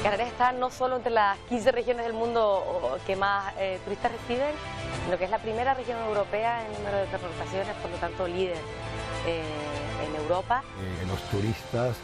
Canarias está no solo entre las 15 regiones del mundo que más turistas reciben, sino que es la primera región europea en número de pernoctaciones, por lo tanto líder en Europa. Los turistas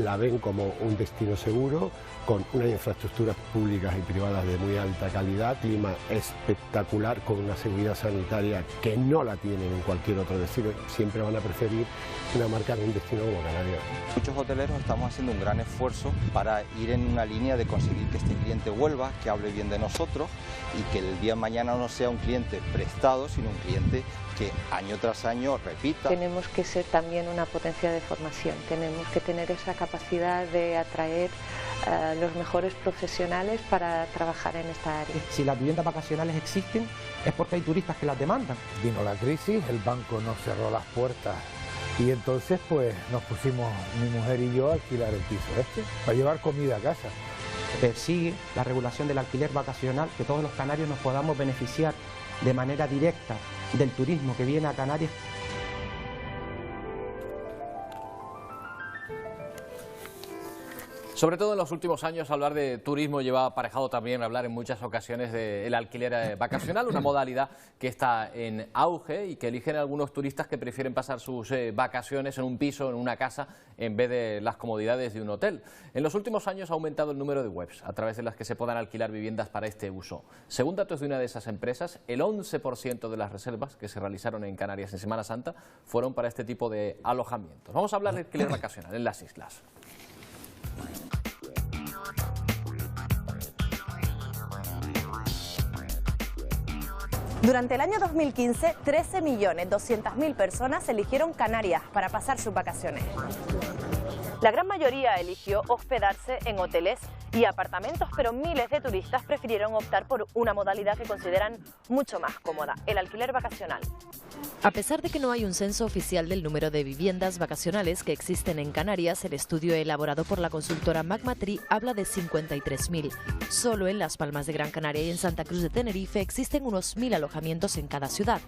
la ven como un destino seguro, con unas infraestructuras públicas y privadas de muy alta calidad, clima espectacular, con una seguridad sanitaria que no la tienen en cualquier otro destino. Siempre van a preferir una marca en un destino como Canarias. Muchos hoteleros estamos haciendo un gran esfuerzo para ir en una línea de conseguir que este cliente vuelva, que hable bien de nosotros y que el día de mañana no sea un cliente prestado, sino un cliente que año tras año repita. Tenemos que ser también una potencia de formación, tenemos que tener esa capacidad de atraer los mejores profesionales para trabajar en esta área. Si las viviendas vacacionales existen es porque hay turistas que las demandan. Vino la crisis, el banco nos cerró las puertas y entonces pues nos pusimos mi mujer y yo a alquilar el piso para llevar comida a casa. Persigue la regulación del alquiler vacacional, que todos los canarios nos podamos beneficiar de manera directa del turismo que viene a Canarias. Sobre todo en los últimos años, hablar de turismo lleva aparejado también hablar en muchas ocasiones del alquiler vacacional, una modalidad que está en auge y que eligen algunos turistas que prefieren pasar sus vacaciones en un piso, en una casa, en vez de las comodidades de un hotel. En los últimos años ha aumentado el número de webs a través de las que se puedan alquilar viviendas para este uso. Según datos de una de esas empresas, el 11% de las reservas que se realizaron en Canarias en Semana Santa fueron para este tipo de alojamientos. Vamos a hablar de alquiler vacacional en las islas. Durante el año 2015, 13.200.000 personas eligieron Canarias para pasar sus vacaciones. La gran mayoría eligió hospedarse en hoteles y apartamentos, pero miles de turistas prefirieron optar por una modalidad que consideran mucho más cómoda, el alquiler vacacional. A pesar de que no hay un censo oficial del número de viviendas vacacionales que existen en Canarias, el estudio elaborado por la consultora Magmatri habla de 53.000. Solo en Las Palmas de Gran Canaria y en Santa Cruz de Tenerife existen unos 1.000 alojamientos en cada ciudad.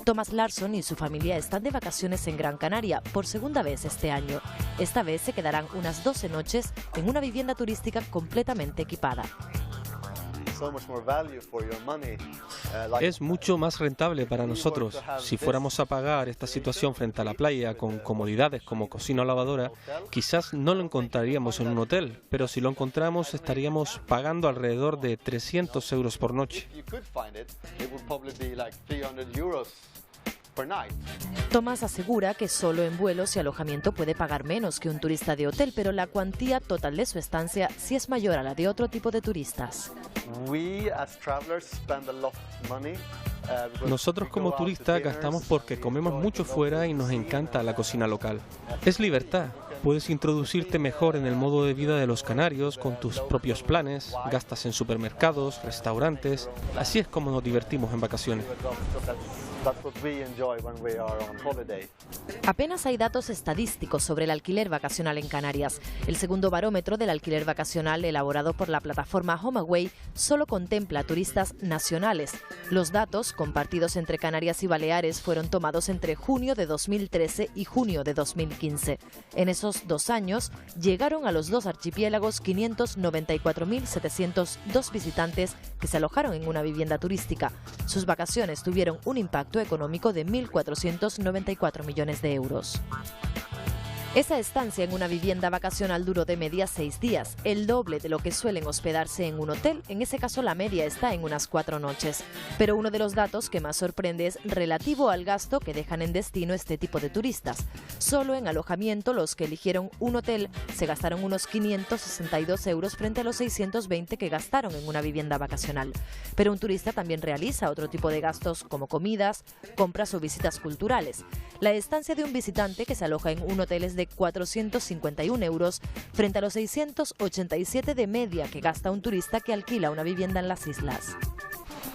Thomas Larson y su familia están de vacaciones en Gran Canaria por segunda vez este año. Esta vez se quedarán unas 12 noches en una vivienda turística completamente equipada. Es mucho más rentable para nosotros. Si fuéramos a pagar esta situación frente a la playa con comodidades como cocina o lavadora, quizás no lo encontraríamos en un hotel, pero si lo encontramos estaríamos pagando alrededor de 300 euros por noche. Thomas asegura que solo en vuelos y alojamiento puede pagar menos que un turista de hotel, pero la cuantía total de su estancia sí es mayor a la de otro tipo de turistas. Nosotros como turistas gastamos porque comemos mucho fuera y nos encanta la cocina local. Es libertad. Puedes introducirte mejor en el modo de vida de los canarios con tus propios planes, gastas en supermercados, restaurantes. Así es como nos divertimos en vacaciones. Apenas hay datos estadísticos sobre el alquiler vacacional en Canarias. El segundo barómetro del alquiler vacacional elaborado por la plataforma HomeAway solo contempla a turistas nacionales. Los datos, compartidos entre Canarias y Baleares, fueron tomados entre junio de 2013 y junio de 2015. En esos 2 años llegaron a los dos archipiélagos 594.702 visitantes que se alojaron en una vivienda turística. Sus vacaciones tuvieron un impacto económico de 1.494 millones de euros. Esa estancia en una vivienda vacacional duró de media 6 días, el doble de lo que suelen hospedarse en un hotel. En ese caso la media está en unas 4 noches. Pero uno de los datos que más sorprende es relativo al gasto que dejan en destino este tipo de turistas. Solo en alojamiento los que eligieron un hotel se gastaron unos 562 euros frente a los 620 que gastaron en una vivienda vacacional. Pero un turista también realiza otro tipo de gastos como comidas, compras o visitas culturales. La estancia de un visitante que se aloja en un hotel es de 451 euros frente a los 687 de media que gasta un turista que alquila una vivienda en las islas.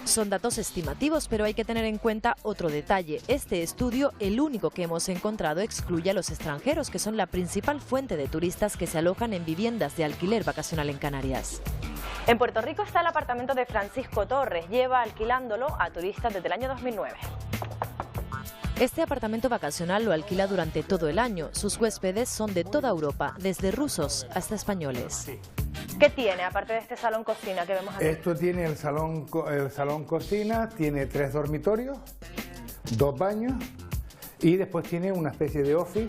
Son datos estimativos, pero hay que tener en cuenta otro detalle. Este estudio, el único que hemos encontrado, excluye a los extranjeros, que son la principal fuente de turistas que se alojan en viviendas de alquiler vacacional en Canarias. En Puerto Rico está el apartamento de Francisco Torres. Lleva alquilándolo a turistas desde el año 2009. Este apartamento vacacional lo alquila durante todo el año. Sus huéspedes son de toda Europa, desde rusos hasta españoles. ¿Qué tiene, aparte de este salón cocina que vemos aquí? Esto tiene el salón cocina, tiene 3 dormitorios, 2 baños y después tiene una especie de office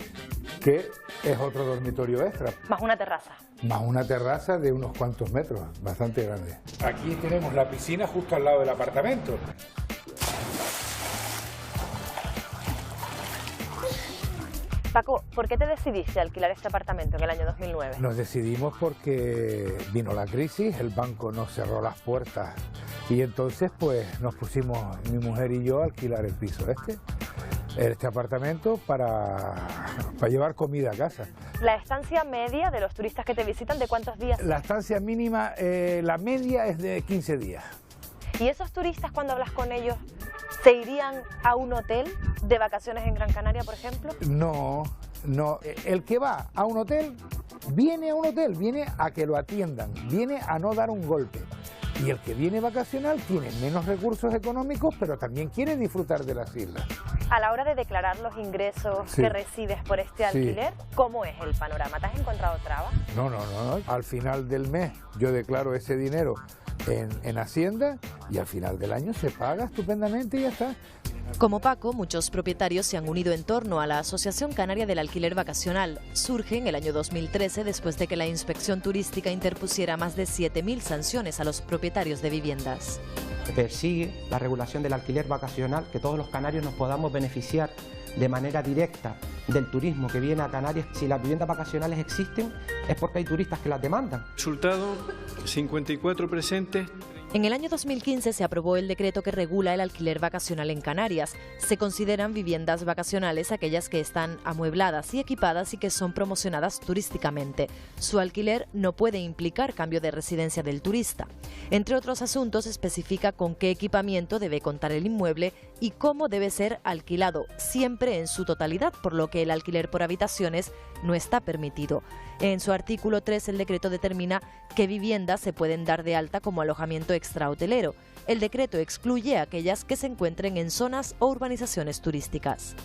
que es otro dormitorio extra. Más una terraza. Más una terraza de unos cuantos metros, bastante grande. Aquí tenemos la piscina justo al lado del apartamento. Paco, ¿por qué te decidiste a alquilar este apartamento en el año 2009? Nos decidimos porque vino la crisis, el banco nos cerró las puertas y entonces pues nos pusimos mi mujer y yo a alquilar el piso este apartamento para llevar comida a casa. ¿La estancia media de los turistas que te visitan de cuántos días? La estancia mínima, la media es de 15 días. ¿Y esos turistas cuando hablas con ellos se irían a un hotel de vacaciones en Gran Canaria, por ejemplo? No, no. El que va a un hotel, viene a que lo atiendan, viene a no dar un golpe. Y el que viene vacacional tiene menos recursos económicos, pero también quiere disfrutar de las islas. A la hora de declarar los ingresos que recibes por este alquiler, ¿cómo es el panorama? ¿Te has encontrado trabas? No. Al final del mes yo declaro ese dinero en Hacienda y al final del año se paga estupendamente y ya está. Como Paco, muchos propietarios se han unido en torno a la Asociación Canaria del Alquiler Vacacional. Surge en el año 2013 después de que la Inspección Turística interpusiera más de 7.000 sanciones a los propietarios de viviendas. Persigue la regulación del alquiler vacacional, que todos los canarios nos podamos beneficiar de manera directa del turismo que viene a Canarias. Si las viviendas vacacionales existen es porque hay turistas que las demandan. Resultado, 54 presentes. En el año 2015 se aprobó el decreto que regula el alquiler vacacional en Canarias. Se consideran viviendas vacacionales aquellas que están amuebladas y equipadas y que son promocionadas turísticamente. Su alquiler no puede implicar cambio de residencia del turista. Entre otros asuntos, especifica con qué equipamiento debe contar el inmueble y cómo debe ser alquilado, siempre en su totalidad, por lo que el alquiler por habitaciones no está permitido. En su artículo 3, el decreto determina qué viviendas se pueden dar de alta como alojamiento extrahotelero. El decreto excluye aquellas que se encuentren en zonas o urbanizaciones turísticas.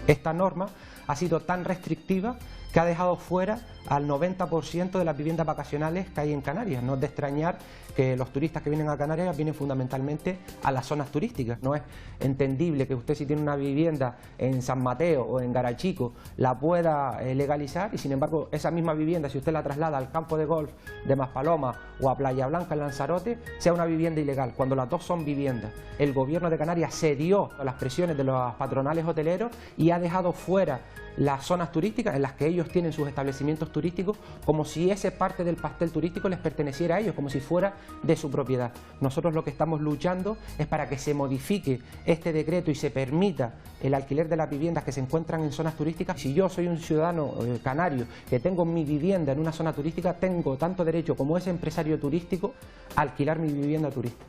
Esta norma ha sido tan restrictiva que ha dejado fuera al 90% de las viviendas vacacionales que hay en Canarias. No es de extrañar que los turistas que vienen a Canarias vienen fundamentalmente a las zonas turísticas. No es entendible que usted, si tiene una vivienda en San Mateo o en Garachico, la pueda legalizar y sin embargo esa misma vivienda, si usted la traslada al campo de golf de Maspalomas o a Playa Blanca en Lanzarote, sea una vivienda ilegal, cuando las dos son viviendas. El gobierno de Canarias cedió a las presiones de los patronales hoteleros y ha dejado fuera las zonas turísticas en las que ellos tienen sus establecimientos turísticos, como si ese parte del pastel turístico les perteneciera a ellos, como si fuera de su propiedad. Nosotros lo que estamos luchando es para que se modifique este decreto y se permita el alquiler de las viviendas que se encuentran en zonas turísticas. Si yo soy un ciudadano canario que tengo mi vivienda en una zona turística, tengo tanto derecho como ese empresario turístico a alquilar mi vivienda turística.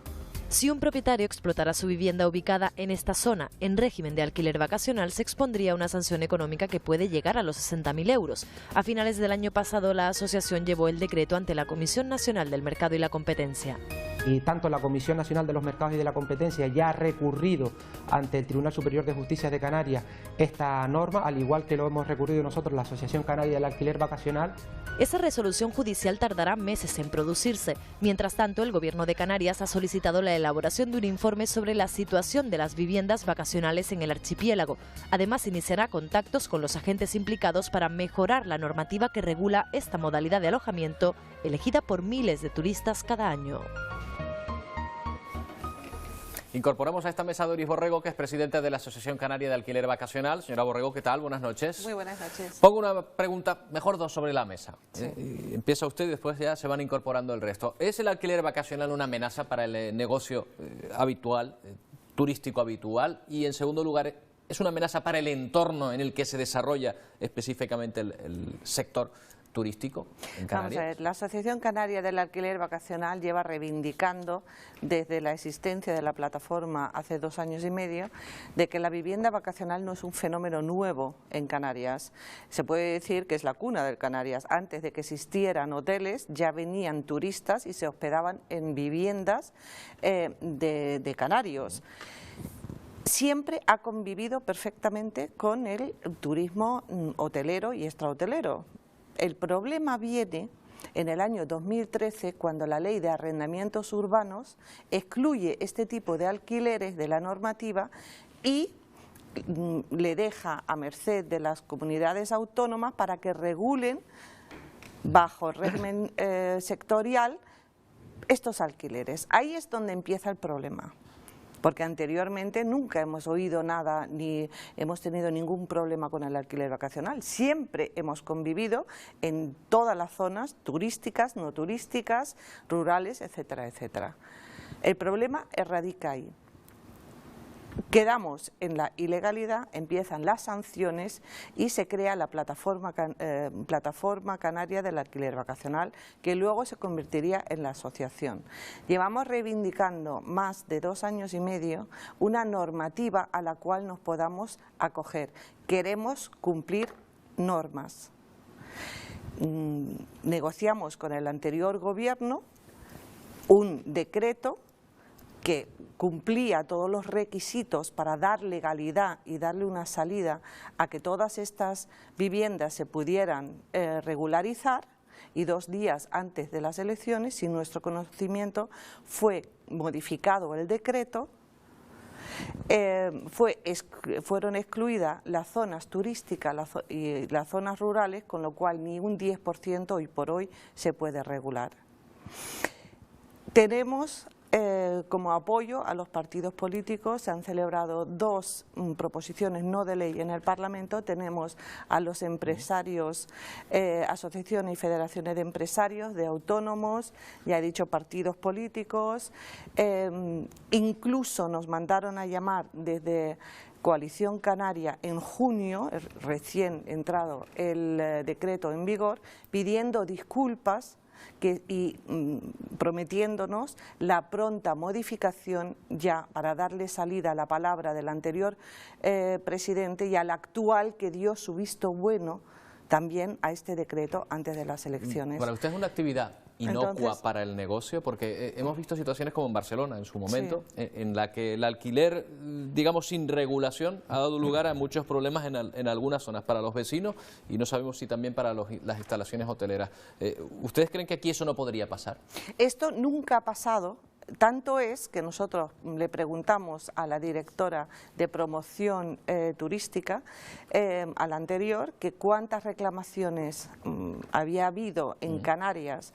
Si un propietario explotara su vivienda ubicada en esta zona en régimen de alquiler vacacional, se expondría a una sanción económica que puede llegar a los 60.000 euros. A finales del año pasado, la asociación llevó el decreto ante la Comisión Nacional del Mercado y la Competencia. Y tanto la Comisión Nacional de los Mercados y de la Competencia ya ha recurrido ante el Tribunal Superior de Justicia de Canarias esta norma, al igual que lo hemos recurrido nosotros, la Asociación Canaria del Alquiler Vacacional. Esa resolución judicial tardará meses en producirse. Mientras tanto, el Gobierno de Canarias ha solicitado la elaboración de un informe sobre la situación de las viviendas vacacionales en el archipiélago. Además, iniciará contactos con los agentes implicados para mejorar la normativa que regula esta modalidad de alojamiento, elegida por miles de turistas cada año. Incorporamos a esta mesa a Doris Borrego, que es presidenta de la Asociación Canaria de Alquiler Vacacional. Señora Borrego, ¿qué tal? Buenas noches. Muy buenas noches. Pongo una pregunta, mejor dos, sobre la mesa. Sí. Empieza usted y después ya se van incorporando el resto. ¿Es el alquiler vacacional una amenaza para el negocio habitual, turístico habitual? Y en segundo lugar, ¿es una amenaza para el entorno en el que se desarrolla específicamente el sector turístico en Canarias? Vamos a ver, la Asociación Canaria del Alquiler Vacacional lleva reivindicando desde la existencia de la plataforma hace 2 años y medio de que la vivienda vacacional no es un fenómeno nuevo en Canarias. Se puede decir que es la cuna de Canarias. Antes de que existieran hoteles ya venían turistas y se hospedaban en viviendas de canarios. Siempre ha convivido perfectamente con el turismo hotelero y extrahotelero. El problema viene en el año 2013, cuando la Ley de Arrendamientos Urbanos excluye este tipo de alquileres de la normativa y le deja a merced de las comunidades autónomas para que regulen bajo régimen sectorial estos alquileres. Ahí es donde empieza el problema, porque anteriormente nunca hemos oído nada ni hemos tenido ningún problema con el alquiler vacacional. Siempre hemos convivido en todas las zonas turísticas, no turísticas, rurales, etcétera, etcétera. El problema radica ahí. Quedamos en la ilegalidad, empiezan las sanciones y se crea la plataforma canaria del alquiler vacacional, que luego se convertiría en la asociación. Llevamos reivindicando más de 2 años y medio una normativa a la cual nos podamos acoger. Queremos cumplir normas. Negociamos con el anterior gobierno un decreto que cumplía todos los requisitos para dar legalidad y darle una salida a que todas estas viviendas se pudieran regularizar, y 2 días antes de las elecciones, sin nuestro conocimiento, fue modificado el decreto. Fueron excluidas las zonas turísticas y las zonas rurales, con lo cual ni un 10% hoy por hoy se puede regular. Tenemos como apoyo a los partidos políticos, se han celebrado 2 proposiciones no de ley en el Parlamento. Tenemos a los empresarios, asociaciones y federaciones de empresarios, de autónomos, ya he dicho partidos políticos, incluso nos mandaron a llamar desde Coalición Canaria en junio, recién entrado el decreto en vigor, pidiendo disculpas y prometiéndonos la pronta modificación ya para darle salida a la palabra del anterior presidente y al actual, que dio su visto bueno también a este decreto antes de las elecciones. Para usted es una actividad inocua para el negocio, porque hemos visto situaciones como en Barcelona en su momento, sí, en la que el alquiler, digamos, sin regulación ha dado lugar a muchos problemas en algunas zonas para los vecinos, y no sabemos si también para las instalaciones hoteleras. ¿Ustedes creen que aquí eso no podría pasar? Esto nunca ha pasado. Tanto es que nosotros le preguntamos a la directora de promoción turística, a la anterior, que cuántas reclamaciones había habido en Canarias,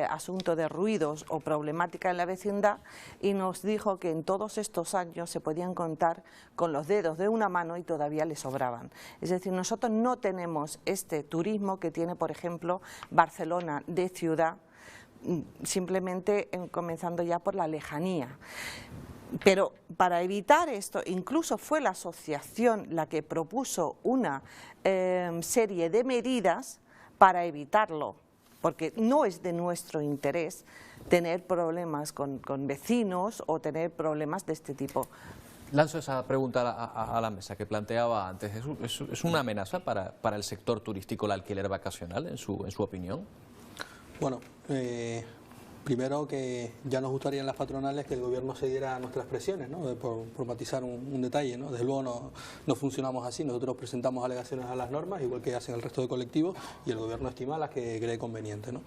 asunto de ruidos o problemática en la vecindad, y nos dijo que en todos estos años se podían contar con los dedos de una mano y todavía le sobraban. Es decir, nosotros no tenemos este turismo que tiene, por ejemplo, Barcelona de ciudad, simplemente comenzando ya por la lejanía. Pero para evitar esto, incluso fue la asociación la que propuso una serie de medidas para evitarlo, porque no es de nuestro interés tener problemas con vecinos o tener problemas de este tipo. Lanzo esa pregunta a la mesa que planteaba antes. ¿Es una amenaza para el sector turístico el alquiler vacacional, en su opinión? Bueno, primero que ya nos gustaría en las patronales que el gobierno se diera a nuestras presiones, ¿no? Por matizar un detalle, ¿no? Desde luego no funcionamos así. Nosotros presentamos alegaciones a las normas, igual que hacen el resto de colectivos, y el gobierno estima las que cree conveniente, ¿no?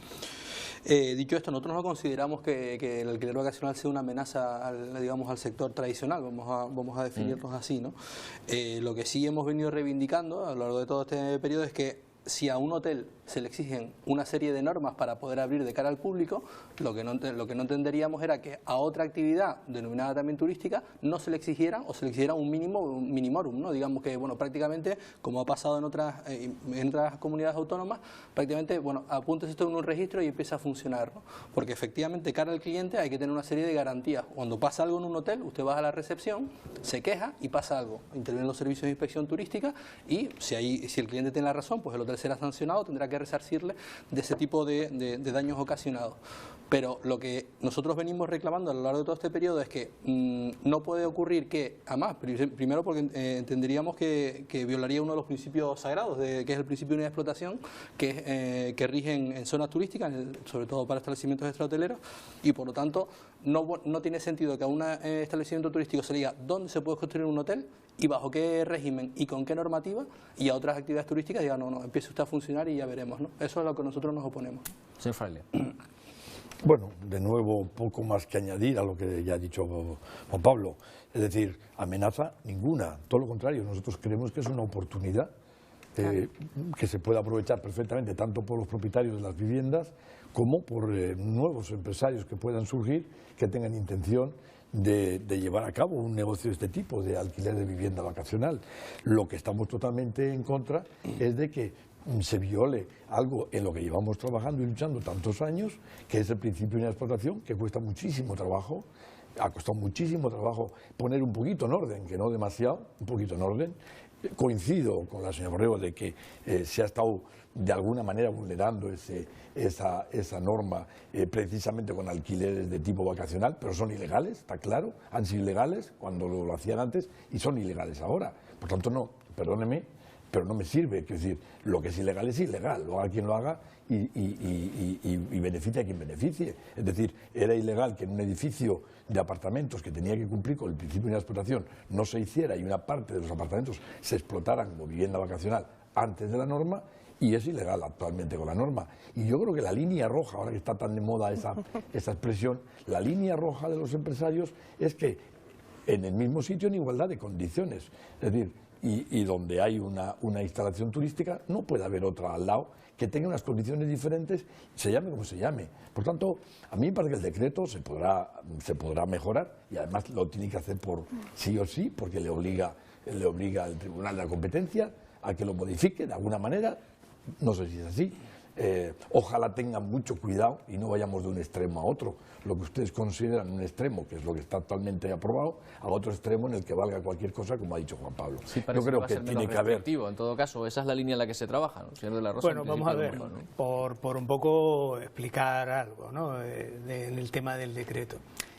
Dicho esto, nosotros no consideramos que el alquiler vacacional sea una amenaza al sector tradicional, vamos a definirnos así, ¿no? Lo que sí hemos venido reivindicando a lo largo de todo este periodo es que si a un hotel se le exigen una serie de normas para poder abrir de cara al público, lo que no entenderíamos era que a otra actividad denominada también turística no se le exigiera, o se le exigiera un minimorum, ¿no? Digamos que, bueno, prácticamente, como ha pasado en otras comunidades autónomas, prácticamente, bueno, apúntese esto en un registro y empieza a funcionar, ¿no? Porque efectivamente, cara al cliente hay que tener una serie de garantías. Cuando pasa algo en un hotel, usted va a la recepción, se queja y pasa algo. Intervienen los servicios de inspección turística y si el cliente tiene la razón, pues el hotel será sancionado, tendrá que resarcirle de ese tipo de daños ocasionados. Pero lo que nosotros venimos reclamando a lo largo de todo este periodo es que no puede ocurrir que, además, primero porque entenderíamos que violaría uno de los principios sagrados, que es el principio de unidad de explotación, que rigen en zonas turísticas, sobre todo para establecimientos extrahoteleros, y por lo tanto no tiene sentido que a un establecimiento turístico se le diga dónde se puede construir un hotel y bajo qué régimen y con qué normativa, y a otras actividades turísticas digan, no, empiece usted a funcionar y ya veremos, ¿no? Eso es a lo que nosotros nos oponemos. Señor Fraile. Bueno, de nuevo, poco más que añadir a lo que ya ha dicho Juan Pablo. Es decir, amenaza ninguna, todo lo contrario, nosotros creemos que es una oportunidad que se puede aprovechar perfectamente tanto por los propietarios de las viviendas como por nuevos empresarios que puedan surgir, que tengan intención de llevar a cabo un negocio de este tipo, de alquiler de vivienda vacacional. Lo que estamos totalmente en contra es de que se viole algo en lo que llevamos trabajando y luchando tantos años, que es el principio de una explotación, que cuesta muchísimo trabajo, ha costado muchísimo trabajo poner un poquito en orden, que no demasiado, un poquito en orden. Coincido con la señora Borrego de que se ha estado de alguna manera vulnerando esa norma precisamente con alquileres de tipo vacacional, pero son ilegales, está claro, han sido ilegales cuando lo hacían antes y son ilegales ahora. Por tanto, no, perdóneme, pero no me sirve, quiero decir, lo que es ilegal, lo haga quien lo haga y beneficie a quien beneficie. Es decir, era ilegal que en un edificio de apartamentos que tenía que cumplir con el principio de una explotación no se hiciera y una parte de los apartamentos se explotaran como vivienda vacacional antes de la norma, y es ilegal actualmente con la norma. Y yo creo que la línea roja, ahora que está tan de moda esa expresión, la línea roja de los empresarios es que en el mismo sitio en igualdad de condiciones, es decir, y donde hay una instalación turística no puede haber otra al lado que tenga unas condiciones diferentes, se llame como se llame. Por tanto, a mí me parece que el decreto se podrá mejorar, y además lo tiene que hacer por sí o sí, porque le obliga al Tribunal de la Competencia a que lo modifique de alguna manera. No sé si es así. Ojalá tengan mucho cuidado y no vayamos de un extremo a otro. Lo que ustedes consideran un extremo, que es lo que está actualmente aprobado, a otro extremo en el que valga cualquier cosa, como ha dicho Juan Pablo. Sí, yo creo que tiene que haber. En todo caso, esa es la línea en la que se trabaja, ¿no? Señor de la Rosa. Bueno, vamos a ver, por un poco explicar algo, ¿no? En el tema del decreto.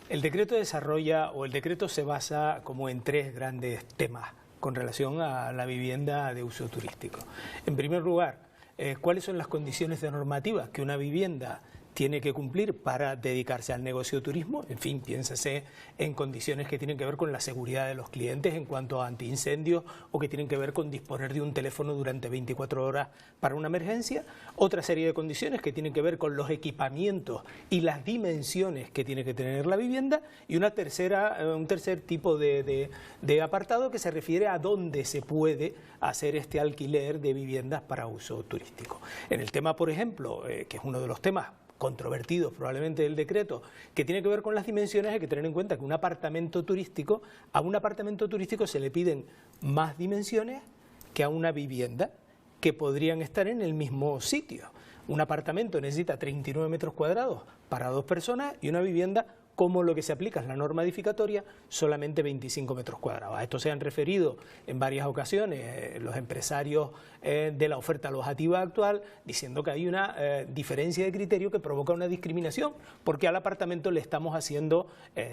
El decreto desarrolla, o el decreto se basa como en tres grandes temas con relación a la vivienda de uso turístico. En primer lugar, ¿cuáles son las condiciones de normativa que una vivienda tiene que cumplir para dedicarse al negocio de turismo? En fin, piénsase en condiciones que tienen que ver con la seguridad de los clientes en cuanto a antiincendios, o que tienen que ver con disponer de un teléfono durante 24 horas para una emergencia. Otra serie de condiciones que tienen que ver con los equipamientos y las dimensiones que tiene que tener la vivienda. Y un tercer tipo de apartado que se refiere a dónde se puede hacer este alquiler de viviendas para uso turístico. En el tema, por ejemplo, que es uno de los temas controvertidos probablemente del decreto, que tiene que ver con las dimensiones, hay que tener en cuenta que a un apartamento turístico se le piden más dimensiones que a una vivienda, que podrían estar en el mismo sitio. Un apartamento necesita 39 metros cuadrados para 2 personas y una vivienda, como lo que se aplica es la norma edificatoria, solamente 25 metros cuadrados. A esto se han referido en varias ocasiones los empresarios de la oferta alojativa actual, diciendo que hay una diferencia de criterio que provoca una discriminación, porque al apartamento le estamos haciendo,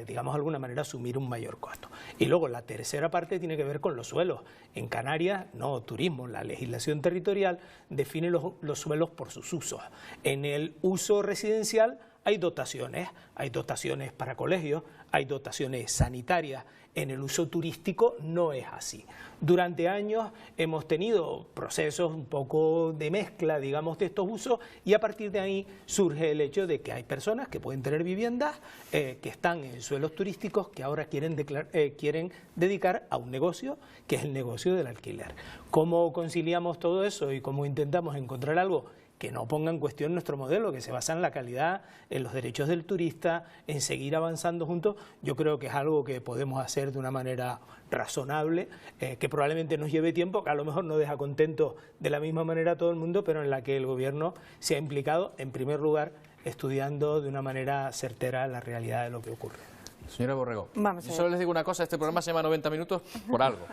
digamos de alguna manera, asumir un mayor costo. Y luego la tercera parte tiene que ver con los suelos. En Canarias, no turismo, la legislación territorial define los suelos por sus usos. En el uso residencial hay dotaciones para colegios, hay dotaciones sanitarias. En el uso turístico no es así. Durante años hemos tenido procesos un poco de mezcla, digamos, de estos usos, y a partir de ahí surge el hecho de que hay personas que pueden tener viviendas que están en suelos turísticos, que ahora quieren dedicar a un negocio, que es el negocio del alquiler. ¿Cómo conciliamos todo eso y cómo intentamos encontrar algo que no ponga en cuestión nuestro modelo, que se basa en la calidad, en los derechos del turista, en seguir avanzando juntos? Yo creo que es algo que podemos hacer de una manera razonable, que probablemente nos lleve tiempo, que a lo mejor no deja contento de la misma manera a todo el mundo, pero en la que el Gobierno se ha implicado, en primer lugar, estudiando de una manera certera la realidad de lo que ocurre. Señora Borrego, yo solo les digo una cosa, este programa se llama 90 minutos por algo.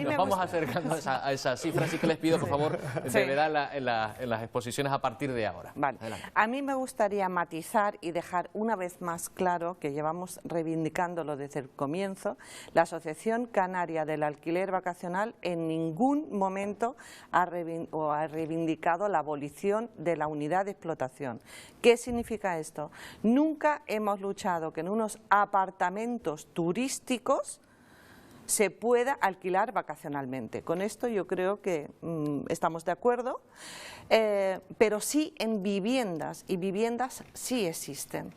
Nos vamos acercando a esa cifra, así que les pido, por favor, brevedad en las exposiciones a partir de ahora. Vale. A mí me gustaría matizar y dejar una vez más claro que llevamos reivindicándolo desde el comienzo. La Asociación Canaria del Alquiler Vacacional en ningún momento ha reivindicado la abolición de la unidad de explotación. ¿Qué significa esto? Nunca hemos luchado que en unos apartamentos turísticos se pueda alquilar vacacionalmente. Con esto yo creo que estamos de acuerdo, pero sí en viviendas, y viviendas sí existen.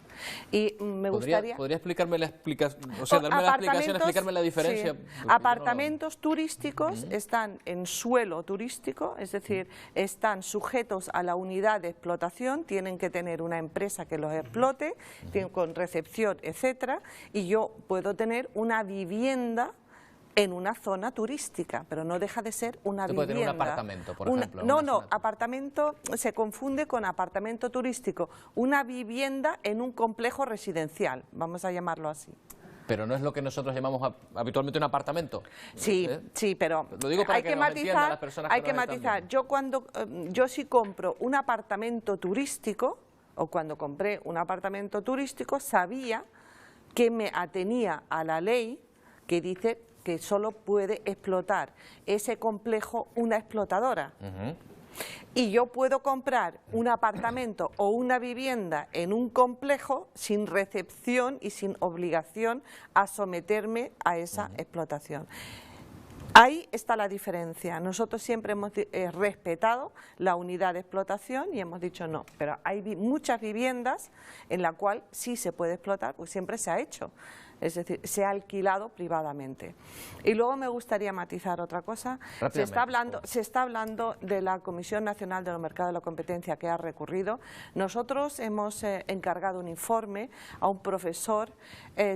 Y me gustaría... ¿Podría explicarme la explicación, o sea, darme la explicación, explicarme la diferencia? Sí. Apartamentos turísticos están en suelo turístico, es decir, están sujetos a la unidad de explotación, tienen que tener una empresa que los explote, con recepción, etcétera, y yo puedo tener una vivienda en una zona turística, pero no deja de ser una vivienda. Puede tener un apartamento, por ejemplo. No, apartamento se confunde con apartamento turístico. Una vivienda en un complejo residencial, vamos a llamarlo así. Pero no es lo que nosotros llamamos habitualmente un apartamento. Sí, sí, pero lo digo para hay que matizar. Las personas hay que matizar. Yo si compro un apartamento turístico, o cuando compré un apartamento turístico, sabía que me atenía a la ley que dice que solo puede explotar ese complejo una explotadora. Y yo puedo comprar un apartamento o una vivienda en un complejo sin recepción y sin obligación a someterme a esa explotación. Ahí está la diferencia. Nosotros siempre hemos respetado la unidad de explotación y hemos dicho no, pero hay muchas viviendas en las cuales sí se puede explotar, pues siempre se ha hecho. Es decir, se ha alquilado privadamente. Y luego me gustaría matizar otra cosa. Se está hablando de la Comisión Nacional de los Mercados de la Competencia que ha recurrido. Nosotros hemos encargado un informe a un profesor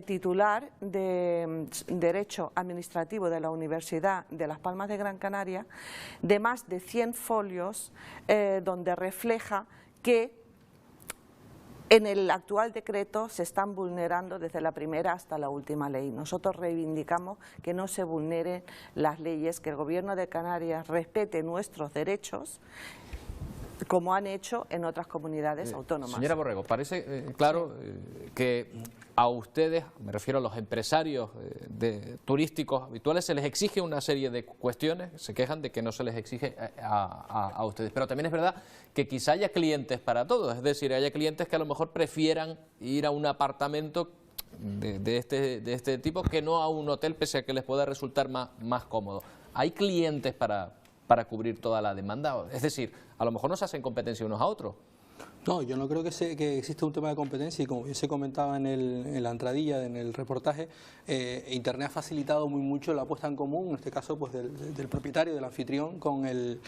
titular de Derecho Administrativo de la Universidad de Las Palmas de Gran Canaria, de más de 100 folios, donde refleja que en el actual decreto se están vulnerando desde la primera hasta la última ley. Nosotros reivindicamos que no se vulneren las leyes, que el Gobierno de Canarias respete nuestros derechos, como han hecho en otras comunidades autónomas. Señora Borrego, parece claro que a ustedes, me refiero a los empresarios turísticos habituales, se les exige una serie de cuestiones, se quejan de que no se les exige a ustedes, pero también es verdad que quizá haya clientes para todos, es decir, haya clientes que a lo mejor prefieran ir a un apartamento de este tipo que no a un hotel, pese a que les pueda resultar más cómodo. ¿Hay clientes para cubrir toda la demanda? Es decir, a lo mejor no se hacen competencia unos a otros. No, yo no creo que exista un tema de competencia, y como bien se comentaba en la entradilla, en el reportaje, Internet ha facilitado muy mucho la puesta en común, en este caso pues del propietario, del anfitrión, con el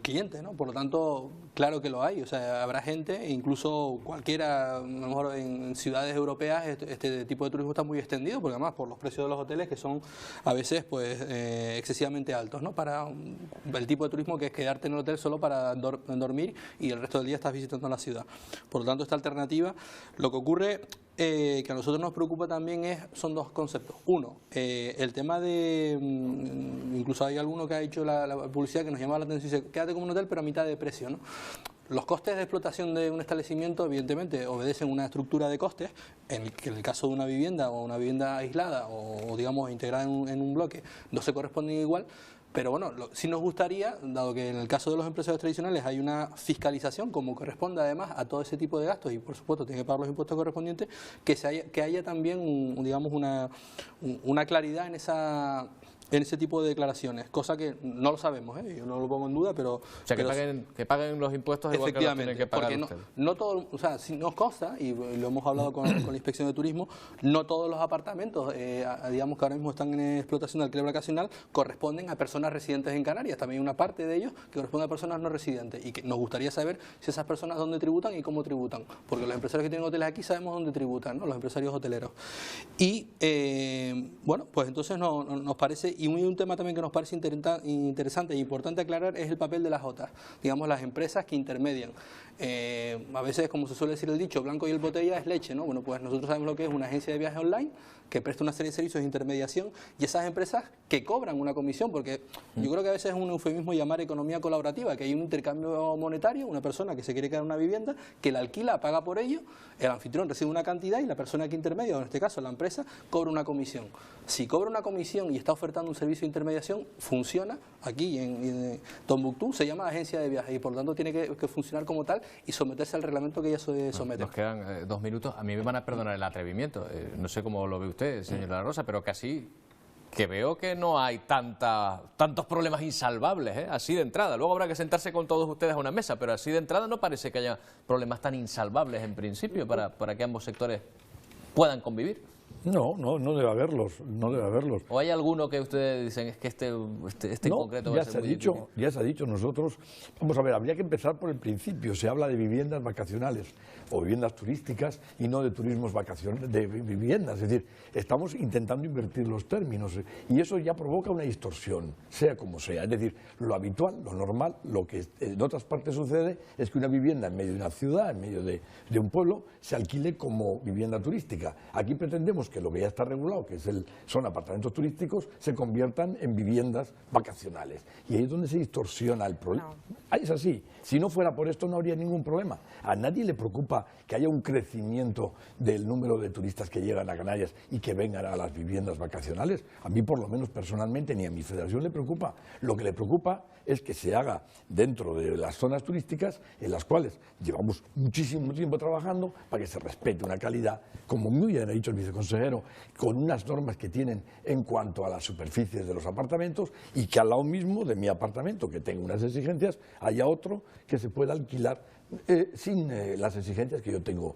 cliente, ¿no? Por lo tanto, claro que lo hay, o sea, habrá gente, incluso cualquiera, a lo mejor en ciudades europeas, este tipo de turismo está muy extendido, porque además por los precios de los hoteles, que son a veces pues excesivamente altos, ¿no? Para el tipo de turismo que es quedarte en el hotel solo para dormir y el resto del día estás visitando la ciudad. Por lo tanto, esta alternativa, lo que ocurre que a nosotros nos preocupa también son dos conceptos. Uno, el tema de, incluso hay alguno que ha hecho la publicidad que nos llama la atención y dice, quédate como un hotel pero a mitad de precio, ¿no? Los costes de explotación de un establecimiento evidentemente obedecen una estructura de costes, en el caso de una vivienda o una vivienda aislada o digamos integrada en un bloque, no se corresponden igual. Pero bueno, sí nos gustaría, dado que en el caso de los empresarios tradicionales hay una fiscalización como corresponde además a todo ese tipo de gastos y por supuesto tiene que pagar los impuestos correspondientes, que haya también digamos una claridad en ese tipo de declaraciones, cosa que no lo sabemos, yo no lo pongo en duda, pero... O sea, que paguen los impuestos igual que los tienen que pagar ustedes. No todo, o sea, si nos consta, y lo hemos hablado con la Inspección de Turismo, no todos los apartamentos, digamos que ahora mismo están en explotación de alquiler vacacional, corresponden a personas residentes en Canarias, también hay una parte de ellos que corresponde a personas no residentes, y que nos gustaría saber si esas personas dónde tributan y cómo tributan, porque los empresarios que tienen hoteles aquí sabemos dónde tributan, ¿no? Los empresarios hoteleros. Y, bueno, pues entonces nos parece... Y un tema también que nos parece interesante e importante aclarar es el papel de las OTAs, digamos las empresas que intermedian. A veces, como se suele decir el dicho, blanco y el botella es leche, ¿no? Bueno, pues nosotros sabemos lo que es una agencia de viajes online que presta una serie de servicios de intermediación y esas empresas que cobran una comisión, porque yo creo que a veces es un eufemismo llamar economía colaborativa, que hay un intercambio monetario, una persona que se quiere quedar en una vivienda, que la alquila, paga por ello, el anfitrión recibe una cantidad y la persona que intermedia, en este caso la empresa, cobra una comisión. Si cobra una comisión y está ofertando un servicio de intermediación, funciona aquí en Tombuctú, se llama agencia de viajes y por lo tanto tiene que funcionar como tal y someterse al reglamento que ella se somete. Nos quedan 2 minutos, a mí me van a perdonar el atrevimiento, no sé cómo lo ve usted, señora La Rosa, pero casi que veo que no hay tantos problemas insalvables, así de entrada. Luego habrá que sentarse con todos ustedes a una mesa, pero así de entrada no parece que haya problemas tan insalvables en principio para que ambos sectores puedan convivir. No debe haberlos, no debe haberlos. ¿O hay alguno que ustedes dicen es que este en concreto va a ser muy difícil? Ya se ha dicho, nosotros, vamos a ver, habría que empezar por el principio. Se habla de viviendas vacacionales o viviendas turísticas y no de turismos vacacionales, de viviendas. Es decir, estamos intentando invertir los términos y eso ya provoca una distorsión, sea como sea. Es decir, lo habitual, lo normal, lo que en otras partes sucede es que una vivienda en medio de una ciudad, en medio de un pueblo, se alquile como vivienda turística. Aquí pretendemos que lo que ya está regulado, que son apartamentos turísticos, se conviertan en viviendas vacacionales. Y ahí es donde se distorsiona el problema. No. Es así. Si no fuera por esto no habría ningún problema. A nadie le preocupa que haya un crecimiento del número de turistas que llegan a Canarias y que vengan a las viviendas vacacionales. A mí, por lo menos personalmente, ni a mi federación le preocupa. Lo que le preocupa es que se haga dentro de las zonas turísticas en las cuales llevamos muchísimo tiempo trabajando para que se respete una calidad, como muy bien ha dicho el viceconsejero, con unas normas que tienen en cuanto a las superficies de los apartamentos y que al lado mismo de mi apartamento, que tenga unas exigencias, haya otro que se pueda alquilar sin las exigencias que yo tengo.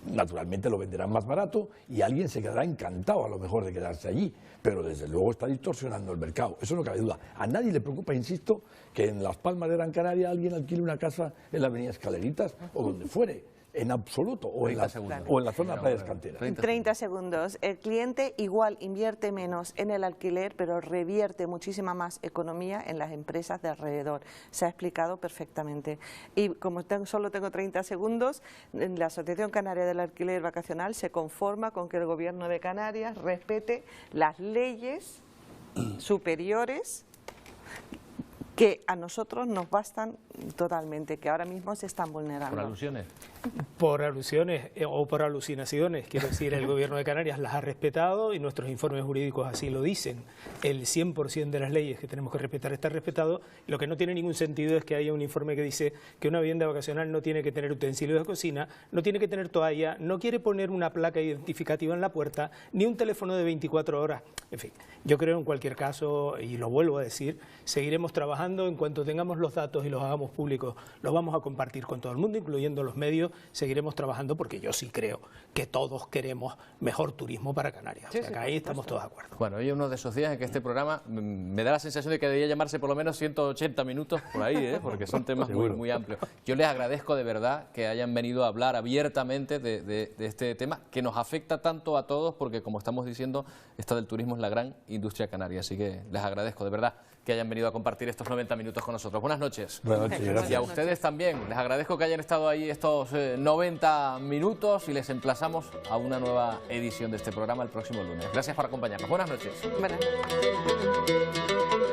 Naturalmente lo venderán más barato y alguien se quedará encantado a lo mejor de quedarse allí, pero desde luego está distorsionando el mercado, eso no cabe duda. A nadie le preocupa, insisto, que en Las Palmas de Gran Canaria alguien alquile una casa en la avenida Escaleritas o donde fuere. En absoluto, o en la zona de playas canteras. 30 segundos. El cliente igual invierte menos en el alquiler, pero revierte muchísima más economía en las empresas de alrededor. Se ha explicado perfectamente. Y como solo tengo 30 segundos, la Asociación Canaria del Alquiler Vacacional se conforma con que el Gobierno de Canarias respete las leyes superiores que a nosotros nos bastan totalmente, que ahora mismo se están vulnerando. ¿Por alusiones? Por alusiones o por alucinaciones, quiero decir, el Gobierno de Canarias las ha respetado y nuestros informes jurídicos así lo dicen. El 100% de las leyes que tenemos que respetar está respetado. Lo que no tiene ningún sentido es que haya un informe que dice que una vivienda vacacional no tiene que tener utensilios de cocina, no tiene que tener toalla, no quiere poner una placa identificativa en la puerta, ni un teléfono de 24 horas. En fin, yo creo en cualquier caso, y lo vuelvo a decir, seguiremos trabajando. En cuanto tengamos los datos y los hagamos públicos, los vamos a compartir con todo el mundo, incluyendo los medios. Seguiremos trabajando porque yo sí creo que todos queremos mejor turismo para Canarias. O sea, que ahí estamos todos de acuerdo. Bueno, hoy es uno de esos días en que este programa me da la sensación de que debería llamarse por lo menos 180 minutos por ahí, porque son temas muy amplios. Yo les agradezco de verdad que hayan venido a hablar abiertamente de este tema que nos afecta tanto a todos, porque como estamos diciendo, esta del turismo es la gran industria canaria. Así que les agradezco de verdad que hayan venido a compartir estos 90 minutos con nosotros. Buenas noches. Buenas noches, gracias. Y a ustedes también. Les agradezco que hayan estado ahí estos 90 minutos y les emplazamos a una nueva edición de este programa el próximo lunes. Gracias por acompañarnos. Buenas noches. Buenas noches.